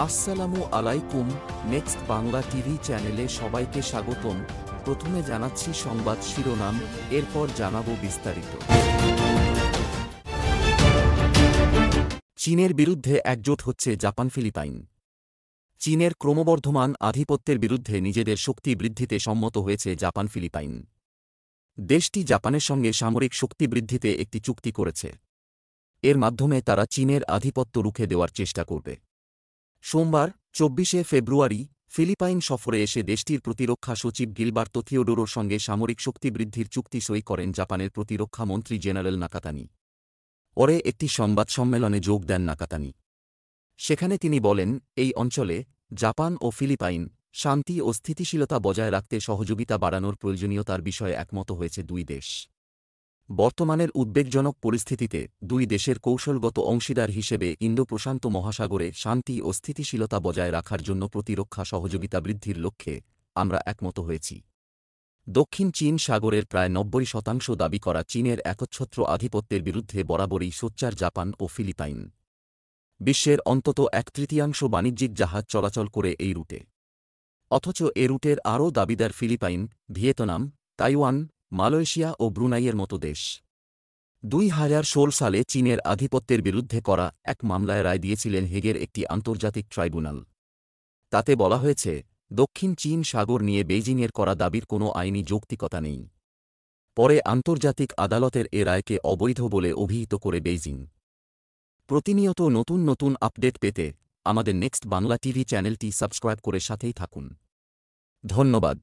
আসসালামু আলাইকুম। Next Bangla TV চ্যানেলে সবাইকে স্বাগতম। প্রথমে জানাচ্ছি সংবাদ শিরোনাম, এরপর জানাবো বিস্তারিত। চীনের বিরুদ্ধে একজোট হচ্ছে জাপান ফিলিপাইন। চীনের ক্রমবর্ধমান আধিপত্যের বিরুদ্ধে নিজেদের শক্তি বৃদ্ধিতে সম্মত হয়েছে জাপান ফিলিপাইন। দেশটি জাপানের সঙ্গে সামরিক শক্তি বৃদ্ধিতে একটি চুক্তি করেছে। এর মাধ্যমে তারা চীনের আধিপত্য রুখে দেওয়ার চেষ্টা করবে। সোমবার ২৪শে ফেব্রুয়ারি ফিলিপাইন সফরে এসে দেশটির প্রতিরক্ষা সচিব গিলবার্তো থিওডোরোর সঙ্গে সামরিক শক্তি বৃদ্ধির চুক্তি সই করেন জাপানের প্রতিরক্ষা মন্ত্রী জেনারেল নাকাতানি। পরে একটি সংবাদ সম্মেলনে যোগ দেন নাকাতানি। সেখানে তিনি বলেন, এই অঞ্চলে জাপান ও ফিলিপাইন শান্তি ও স্থিতিশীলতা বজায় রাখতে সহযোগিতা বাড়ানোর প্রয়োজনীয়তার বিষয়ে একমত হয়েছে দুই দেশ। বর্তমানের উদ্বেগজনক পরিস্থিতিতে দুই দেশের কৌশলগত অংশীদার হিসেবে ইন্দো প্রশান্ত মহাসাগরে শান্তি ও স্থিতিশীলতা বজায় রাখার জন্য প্রতিরক্ষা সহযোগিতা বৃদ্ধির লক্ষ্যে আমরা একমত হয়েছি। দক্ষিণ চীন সাগরের প্রায় ৯০% দাবি করা চীনের একচ্ছত্র আধিপত্যের বিরুদ্ধে বরাবরই সোচ্চার জাপান ও ফিলিপাইন। বিশ্বের অন্তত ১/৩ বাণিজ্যিক জাহাজ চলাচল করে এই রুটে। অথচ এ রুটের আরও দাবিদার ফিলিপাইন, ভিয়েতনাম, তাইওয়ান, মালয়েশিয়া ও ব্রুনাইয়ের মতো দেশ। ২০১৬ সালে চীনের আধিপত্যের বিরুদ্ধে করা এক মামলায় রায় দিয়েছিলেন হেগের একটি আন্তর্জাতিক ট্রাইব্যুনাল। তাতে বলা হয়েছে, দক্ষিণ চীন সাগর নিয়ে বেইজিংয়ের করা দাবির কোনো আইনি যৌক্তিকতা নেই। পরে আন্তর্জাতিক আদালতের এ রায়কে অবৈধ বলে অভিহিত করে বেইজিং। প্রতিনিয়ত নতুন নতুন আপডেট পেতে আমাদের নেক্সট বাংলা টিভি চ্যানেলটি সাবস্ক্রাইব করে সাথেই থাকুন। ধন্যবাদ।